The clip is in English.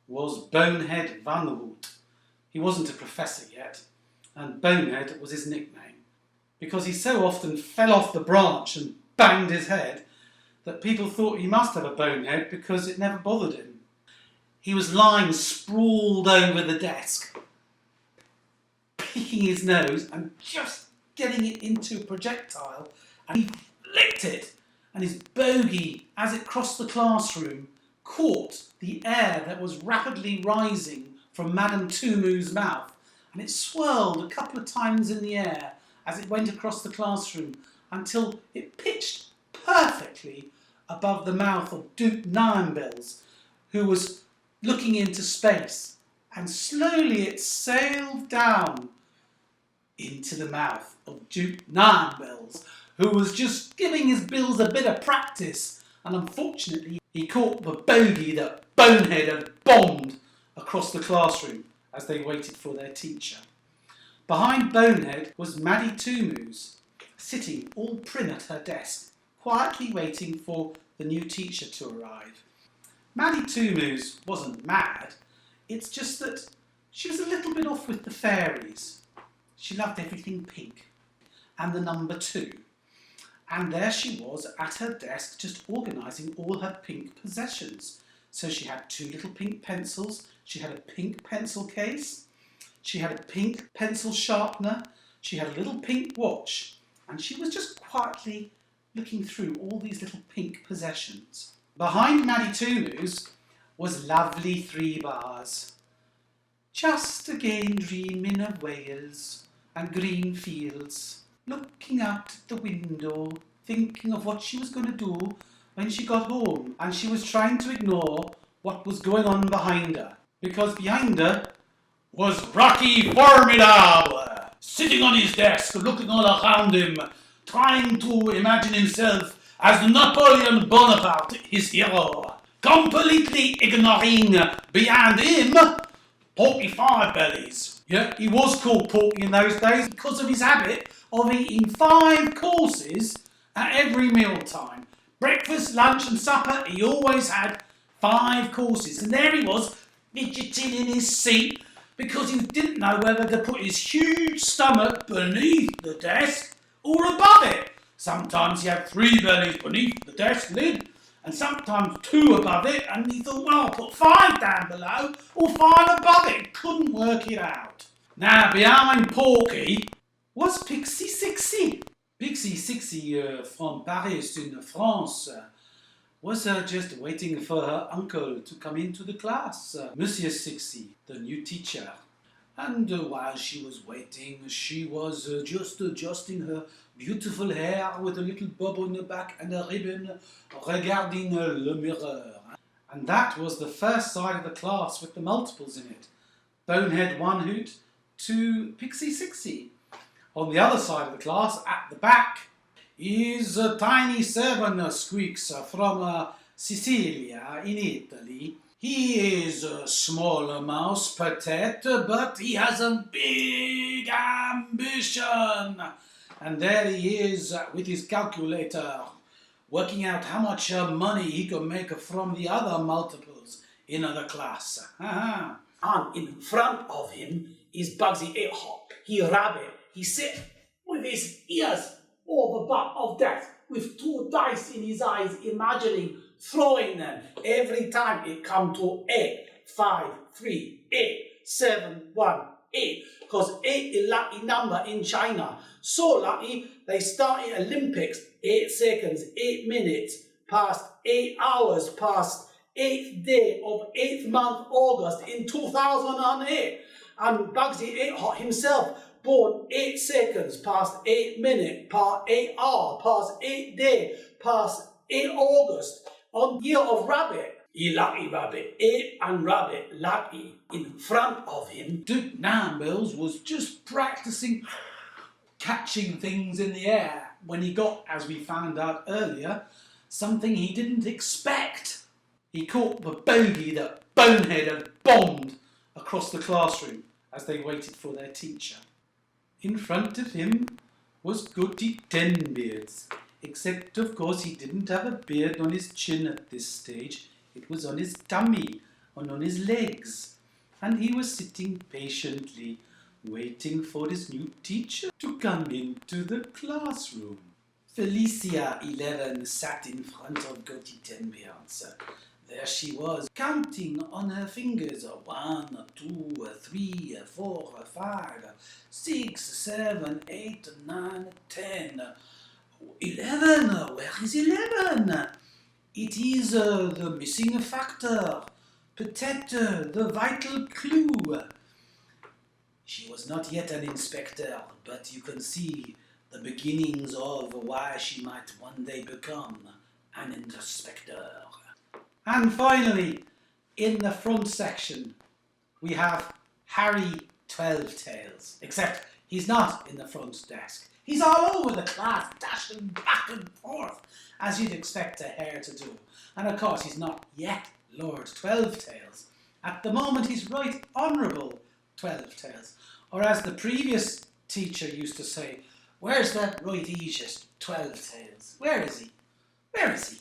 was Bonehead Van Hoot. He wasn't a professor yet, and Bonehead was his nickname, because he so often fell off the branch and banged his head that people thought he must have a bonehead because it never bothered him. He was lying sprawled over the desk, picking his nose and just getting it into a projectile, and he flicked it, and his bogey, as it crossed the classroom, caught the air that was rapidly rising from Madame Tumu's mouth, and it swirled a couple of times in the air as it went across the classroom until it pitched perfectly above the mouth of Duke Ninebills, who was looking into space, and slowly it sailed down into the mouth of Duke Ninebills, who was just giving his bills a bit of practice, and unfortunately he caught the bogey that Bonehead had bombed across the classroom as they waited for their teacher. Behind Bonehead was Maddie Tumu's, sitting all prim at her desk, quietly waiting for the new teacher to arrive. Maddie Tumu's wasn't mad, it's just that she was a little bit off with the fairies. She loved everything pink, and the number 2. And there she was at her desk just organising all her pink possessions. So she had 2 little pink pencils, she had a pink pencil case, she had a pink pencil sharpener, she had a little pink watch, and she was just quietly looking through all these little pink possessions. Behind Maddie Tumu's was lovely 3 bars. Just again dreaming of Wales and green fields, looking out at the window, thinking of what she was going to do when she got home, and she was trying to ignore what was going on behind her, because behind her was Rocky Formidable, sitting on his desk, looking all around him, trying to imagine himself as Napoleon Bonaparte, his hero, completely ignoring behind him Porky Five Bellies. Yeah, he was called Porky in those days because of his habit of eating 5 courses at every meal time. Breakfast, lunch and supper, he always had 5 courses. And there he was, fidgeting in his seat because he didn't know whether to put his huge stomach beneath the desk or above it. Sometimes he had 3 bellies beneath the desk lid, and sometimes 2 above it, and he thought, well, I'll put 5 down below or 5 above it. Couldn't work it out. Now, behind Porky was Pixie Sixie. Pixie Sixie from Paris in France was just waiting for her uncle to come into the class, Monsieur Sixie, the new teacher. And while she was waiting, she was just adjusting her beautiful hair with a little bob on the back and a ribbon, regarding le mirror. And that was the first side of the class with the multiples in it. Bonehead One Hoot to Pixie Sixie. On the other side of the class, at the back, is Tiny Seven Squeaks from Sicilia in Italy. He is a small mouse, peut-être, but he has a big ambition. And there he is with his calculator, working out how much money he can make from the other multiples in the class. And in front of him is Bugsy Ehop. He rabbit. He sit with his ears over back of death, with 2 dice in his eyes, imagining throwing them every time it come to 8, 5, 3, 8, 7, 1, 8. Because 8 is a lucky number in China. So lucky, they started Olympics 8 seconds, 8 minutes, past 8 hours, past 8th day of 8th month August in 2008. And Bugsy Ehop himself, born 8 seconds, past 8 minutes, past 8 hours, past 8 day, past 8 August, on Year of Rabbit. He lucky rabbit, 8 and rabbit, lucky. In front of him, Duke Ninebills was just practicing catching things in the air when he got, as we found out earlier, something he didn't expect. He caught the bogey that Bonehead had bombed across the classroom as they waited for their teacher. In front of him was Goody Tenbeards, except of course he didn't have a beard on his chin at this stage. It was on his tummy, and on his legs, and he was sitting patiently, waiting for his new teacher to come into the classroom. Felicia, 11, sat in front of Gotti Tenbeans. There she was, counting on her fingers, 1, 2, 3, 4, 5, 6, 7, 8, 9, 10. 11, where is 11? It is the missing factor, peut-être the vital clue. She was not yet an inspector, but you can see the beginnings of why she might one day become an inspector. And finally, in the front section, we have Harry 12-Tails, except he's not in the front desk. He's all over the class, dashing back and forth, as you'd expect a hare to do. And of course, he's not yet Lord 12-Tails. At the moment, he's Right Honourable 12-Tails. Or as the previous teacher used to say, where's that right Aegis 12-Tails? Where is he? Where is he?